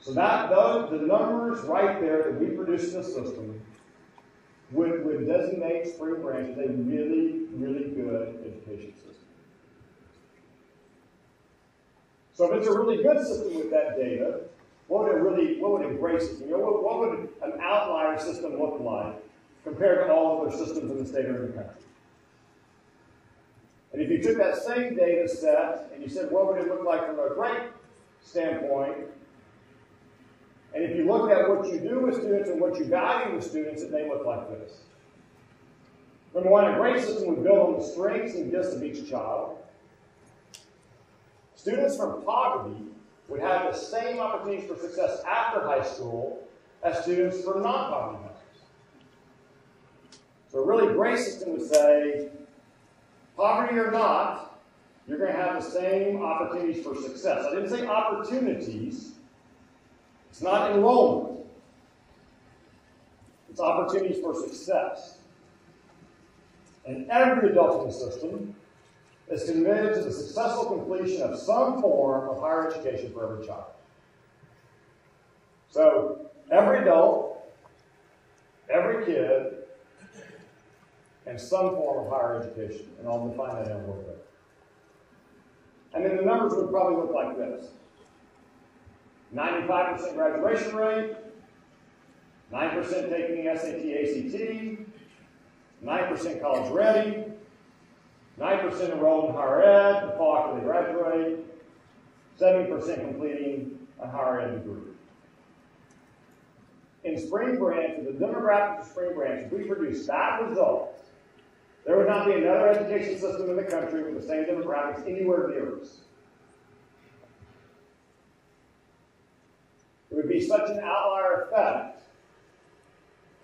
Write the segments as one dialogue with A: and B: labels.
A: So the numbers right there that we produce in the system would designate Spring Branch as a really, really good education system. So if it's a really good system with that data, what would a great system, what would an outlier system look like compared to all other systems in the state or in the country? And if you took that same data set and you said, what would it look like from a great standpoint? And if you look at what you do with students and what you value with students, it may look like this. Number one, a great system would build on the strengths and gifts of each child. Students from poverty would have the same opportunities for success after high school as students from non-poverty households. So a really great system would say, poverty or not, you're going to have the same opportunities for success. I didn't say opportunities. It's not enrollment. It's opportunities for success. And every adult in the system is committed to the successful completion of some form of higher education for every child. So every adult, every kid, and some form of higher education. And I'll define that in a little bit. And then the numbers would probably look like this. 95% graduation rate, 9% taking the SAT, ACT, 9% college ready, 9% enrolled in higher ed the fall after they graduate, 70% completing a higher ed degree. In Spring Branch, the demographics of Spring Branch, if we produce that result, there would not be another education system in the country with the same demographics anywhere near us. It would be such an outlier effect.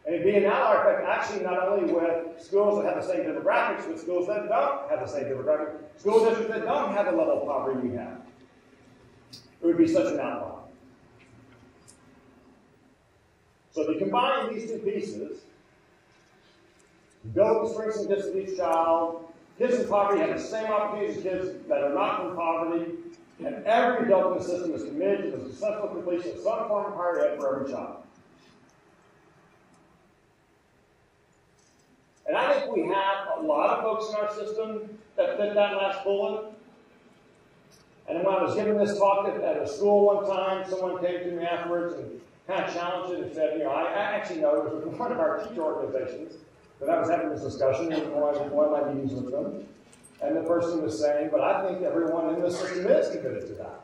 A: And it'd be an outlier effect actually not only with schools that have the same demographics, but schools that don't have the same demographics, school districts that don't have the level of poverty we have. It would be such an outlier. So if you combine these two pieces, build the strengths and gifts of each child, kids in poverty have the same opportunities as kids that are not from poverty, and every adult in the system is committed to the successful completion of some form of higher ed for every child. And I think we have a lot of folks in our system that fit that last bullet. And when I was giving this talk at a school one time, someone came to me afterwards and kind of challenged it and said, I actually know it was one of our teacher organizations that I was having this discussion in one of my meetings with them. And the person was saying, but I think everyone in this system is committed to that.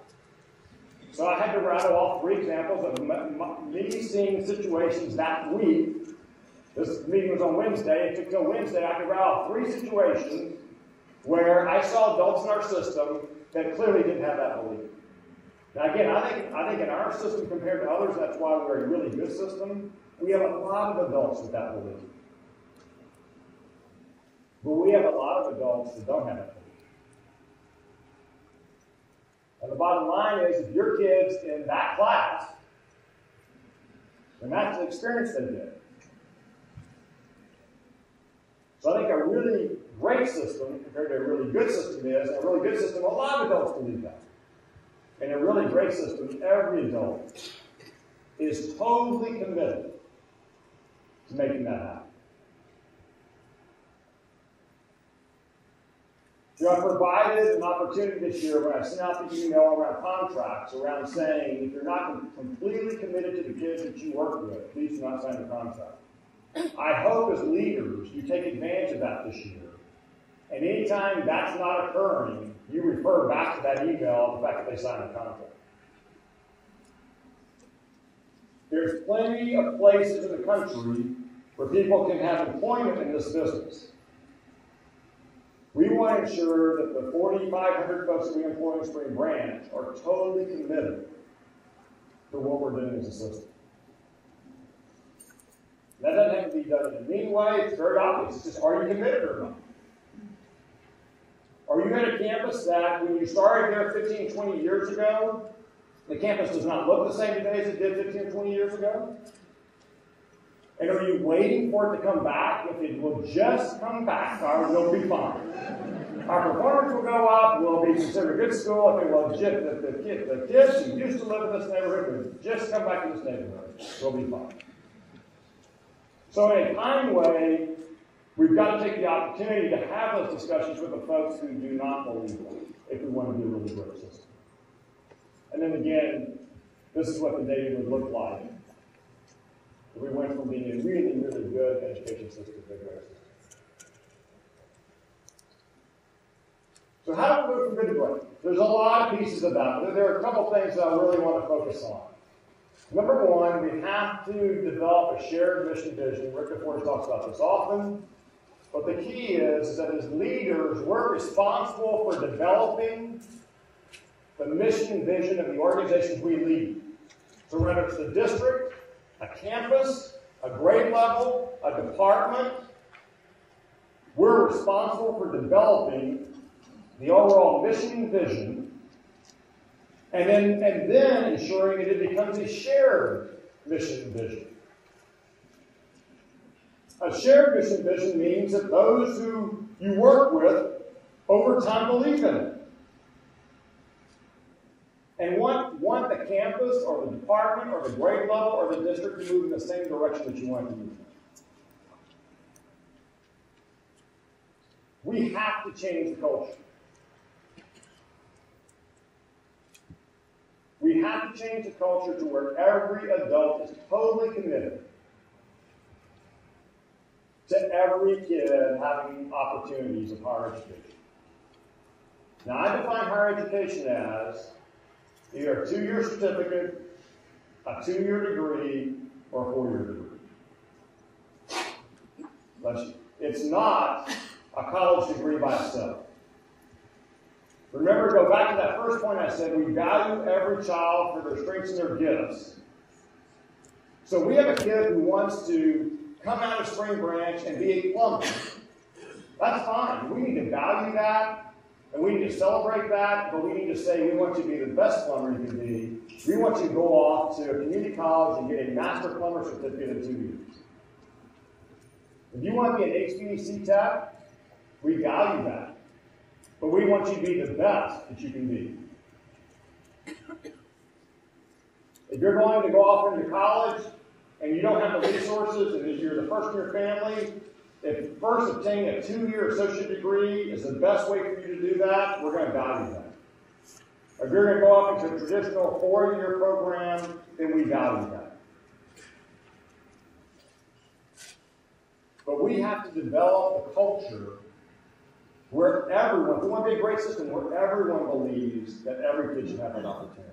A: So I had to rattle off 3 examples of me seeing situations that week. This meeting was on Wednesday. It took till Wednesday. I could rattle off 3 situations where I saw adults in our system that clearly didn't have that belief. Now again, I think in our system compared to others, that's why we're a really good system. We have a lot of adults with that belief. But we have a lot of adults that don't have that belief. And the bottom line is, if your kid's in that class, then that's the experience they get. So I think a really great system compared to a really good system is, and a really good system, a lot of adults believe that. And a really great system, every adult is totally committed to making that happen. I provided an opportunity this year when I sent out the email around contracts, around saying, if you're not completely committed to the kids that you work with, please do not sign the contract. I hope as leaders you take advantage of that this year. And anytime that's not occurring, you refer back to that email of the fact that they signed the contract. There's plenty of places in the country where people can have employment in this business. We want to ensure that the 4,500 folks that we employ in Spring Branch are totally committed to what we're doing as a system. That doesn't have to be done in a mean way. It's very obvious. It's just, are you committed or not? Are you at a campus that when you started there 15, 20 years ago, the campus does not look the same today as it did 15, 20 years ago? And are you waiting for it to come back? If it will just come back, we'll be fine. Our performance will go up. We'll be considered a good school. If it will legit, the kids who used to live in this neighborhood would just come back to this neighborhood. We'll be fine. So in a kind way, we've got to take the opportunity to have those discussions with the folks who do not believe them if we want to be a really great system. And then again, this is what the data would look like if we went from being a really, really good education system to a great system. So how do we move from good to great? There's a lot of pieces about it. There are a couple things that I really want to focus on. Number one, we have to develop a shared mission vision. Rick DeForest talks about this often. But the key is that as leaders, we're responsible for developing the mission and vision of the organizations we lead. So whether it's the district, a campus, a grade level, a department, we're responsible for developing the overall mission and vision, and then ensuring that it becomes a shared mission and vision. A shared mission and vision means that those who you work with over time believe in it. And want the campus or the department or the grade level or the district to move in the same direction that you want it to move. We have to change the culture. We have to change the culture to where every adult is totally committed to every kid having opportunities of higher education. Now, I define higher education as either a 2-year certificate, a 2-year degree, or a 4-year degree. It's not a college degree by itself. Remember, go back to that first point I said, we value every child for their strengths and their gifts. So we have a kid who wants to come out of Spring Branch and be a plumber. That's fine. We need to value that, and we need to celebrate that, but we need to say we want you to be the best plumber you can be. We want you to go off to a community college and get a master plumber certificate in 2 years. If you want to be an HVAC tech, we value that. But we want you to be the best that you can be. If you're going to go off into college and you don't have the resources and you're the first in your family, if first obtaining a 2-year associate degree is the best way for you to do that, we're going to value that. If you're going to go off into a traditional 4-year program, then we value that. But we have to develop a culture where everyone, if we want to be a great system, where everyone believes that every kid should have an opportunity.